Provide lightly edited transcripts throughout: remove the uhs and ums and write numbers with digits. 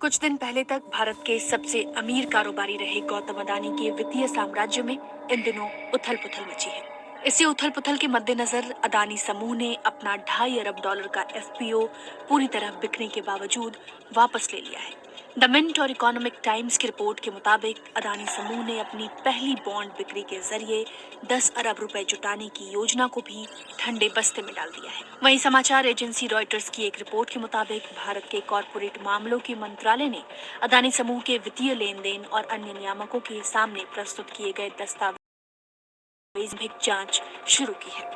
कुछ दिन पहले तक भारत के सबसे अमीर कारोबारी रहे गौतम अडानी के वित्तीय साम्राज्य में इन दिनों उथल पुथल मची है। इसी उथल पुथल के मद्देनजर अडानी समूह ने अपना $2.5 अरब का एफपीओ पूरी तरह बिकने के बावजूद वापस ले लिया है। द मिंट और इकोनॉमिक टाइम्स की रिपोर्ट के मुताबिक अडानी समूह ने अपनी पहली बॉन्ड बिक्री के जरिए 10 अरब रुपए जुटाने की योजना को भी ठंडे बस्ते में डाल दिया है। वहीं समाचार एजेंसी रॉयटर्स की एक रिपोर्ट के मुताबिक भारत के कॉरपोरेट मामलों के मंत्रालय ने अडानी समूह के वित्तीय लेन देन और अन्य नियामकों के सामने प्रस्तुत किए गए दस्तावेज की जांच शुरू की है।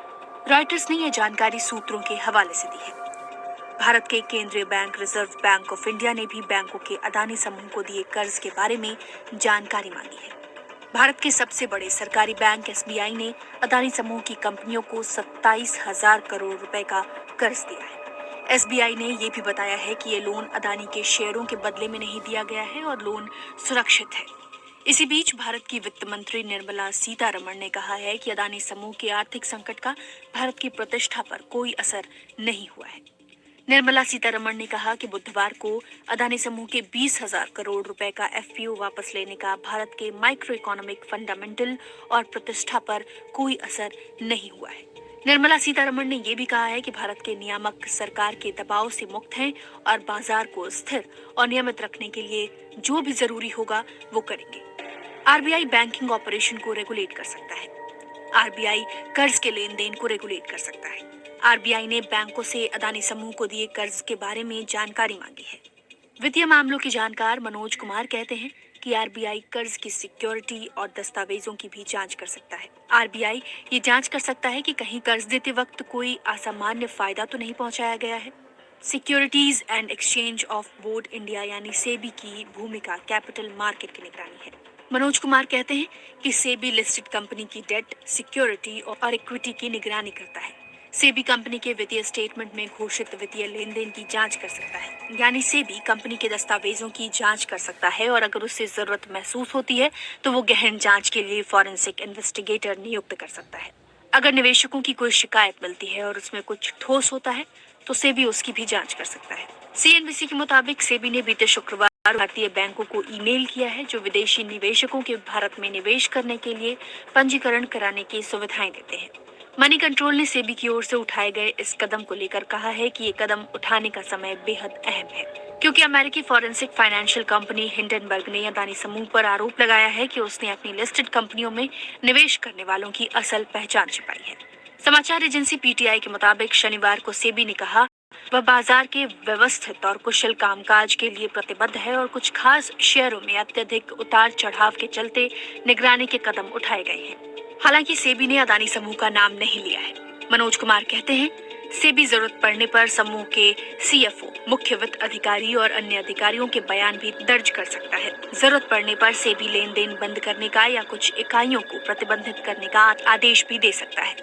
रॉयटर्स ने यह जानकारी सूत्रों के हवाले से दी है। भारत के केंद्रीय bank reserve bank of India ने भी बैंकों के अडानी समूह को दिए कर्ज के बारे में जानकारी मांगी है। भारत के सबसे बड़े सरकारी बैंक एसबीआई ने अडानी समूह की कंपनियों को 27,000 करोड़ रुपए का कर्ज दिया है। एसबीआई ने यह भी बताया है कि ये लोन अडानी के शेयरों के बदले में नहीं दिया गया है और लोन सुरक्षित है। इसी बीच भारत की वित्त मंत्री निर्मला सीतारमण ने कहा है कि अडानी समूह के आर्थिक संकट का भारत की प्रतिष्ठा पर कोई असर नहीं हुआ है। निर्मला सीतारमण ने कहा कि बुधवार को अडानी समूह के 20,000 करोड़ रुपए का एफपीओ वापस लेने का भारत के माइक्रो इकोनॉमिक फंडामेंटल और प्रतिष्ठा पर कोई असर नहीं हुआ है। निर्मला सीतारमण ने यह भी कहा है कि भारत के नियामक सरकार के दबाव से मुक्त हैं और बाजार को स्थिर और नियमित रखने के लिए जो भी जरूरी होगा वो करेंगे। आरबीआई बैंकिंग ऑपरेशन को रेगुलेट कर सकता है। आरबीआई कर्ज के लेन देन को रेगुलेट कर सकता है। आरबीआई ने बैंकों से अडानी समूह को दिए कर्ज के बारे में जानकारी मांगी है। वित्तीय मामलों के जानकार मनोज कुमार कहते हैं कि आरबीआई कर्ज की सिक्योरिटी और दस्तावेजों की भी जांच कर सकता है। आरबीआई ये जांच कर सकता है कि कहीं कर्ज देते वक्त कोई असामान्य फायदा तो नहीं पहुंचाया गया है। Securities and exchange of board India यानी सेबी की भूमिका कैपिटल मार्केट की निगरानी है। मनोज कुमार कहते हैं कि सेबी लिस्टेड कंपनी की डेट, सिक्योरिटी और इक्विटी की निगरानी करता है। सेबी कंपनी के वित्तीय स्टेटमेंट में घोषित वित्तीय लेन देन की जांच कर सकता है, यानी सेबी कंपनी के दस्तावेजों की जांच कर सकता है और अगर उसे जरूरत महसूस होती है तो वो गहन जांच के लिए फॉरेंसिक इन्वेस्टिगेटर नियुक्त कर सकता है। अगर निवेशकों की कोई शिकायत मिलती है और उसमें कुछ ठोस होता है तो सेबी उसकी भी जांच कर सकता है। सीएनबीसी के मुताबिक सेबी ने बीते शुक्रवार भारतीय बैंकों को ईमेल किया है जो विदेशी निवेशकों के भारत में निवेश करने के लिए पंजीकरण कराने की सुविधाएं देते हैं। मनी कंट्रोल ने सेबी की ओर से उठाए गए इस कदम को लेकर कहा है कि ये कदम उठाने का समय बेहद अहम है, क्योंकि अमेरिकी फॉरेंसिक फाइनेंशियल कंपनी हिंडनबर्ग ने अडानी समूह पर आरोप लगाया है कि उसने अपनी लिस्टेड कंपनियों में निवेश करने वालों की असल पहचान छिपाई है। समाचार एजेंसी पीटीआई के मुताबिक शनिवार को सेबी ने कहा वह बाजार के व्यवस्थित और कुशल कामकाज के लिए प्रतिबद्ध है और कुछ खास शेयरों में अत्यधिक उतार चढ़ाव के चलते निगरानी के कदम उठाए गए हैं। हालांकि सेबी ने अडानी समूह का नाम नहीं लिया है। मनोज कुमार कहते हैं सेबी जरूरत पड़ने पर समूह के सीएफओ, मुख्य वित्त अधिकारी और अन्य अधिकारियों के बयान भी दर्ज कर सकता है। जरूरत पड़ने पर सेबी लेन देन बंद करने का या कुछ इकाइयों को प्रतिबंधित करने का आदेश भी दे सकता है,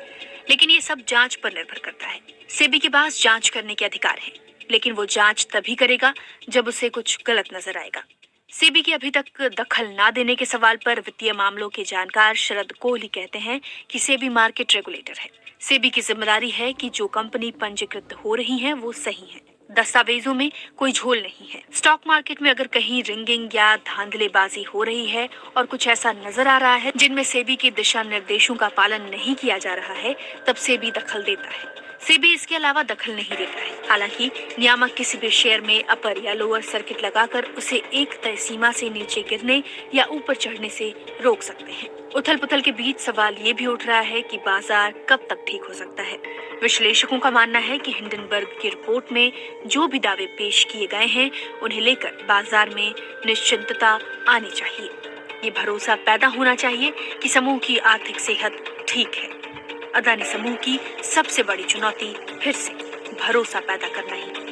लेकिन ये सब जांच पर निर्भर करता है। सेबी के पास जांच करने के अधिकार हैं, लेकिन वो जांच तभी करेगा जब उसे कुछ गलत नजर आएगा। सेबी के अभी तक दखल न देने के सवाल पर वित्तीय मामलों के जानकार शरद कोहली कहते हैं कि सेबी मार्केट रेगुलेटर है। सेबी की जिम्मेदारी है कि जो कंपनी पंजीकृत हो रही है वो सही है, दस्तावेजों में कोई झोल नहीं है। स्टॉक मार्केट में अगर कहीं रिंगिंग या धांधलेबाजी हो रही है और कुछ ऐसा नजर आ रहा है जिनमें सेबी के दिशा निर्देशों का पालन नहीं किया जा रहा है, तब सेबी दखल देता है। सेबी इसके अलावा दखल नहीं देता है। हालांकि नियामक किसी भी शेयर में अपर या लोअर सर्किट लगाकर उसे एक तय सीमा से नीचे गिरने या ऊपर चढ़ने से रोक सकते हैं। उथल पुथल के बीच सवाल ये भी उठ रहा है कि बाजार कब तक ठीक हो सकता है। विश्लेषकों का मानना है कि हिंडनबर्ग की रिपोर्ट में जो भी दावे पेश किए गए हैं उन्हें लेकर बाजार में निश्चिंतता आनी चाहिए। ये भरोसा पैदा होना चाहिए कि समूह की आर्थिक सेहत ठीक है। अडानी समूह की सबसे बड़ी चुनौती फिर से भरोसा पैदा करना ही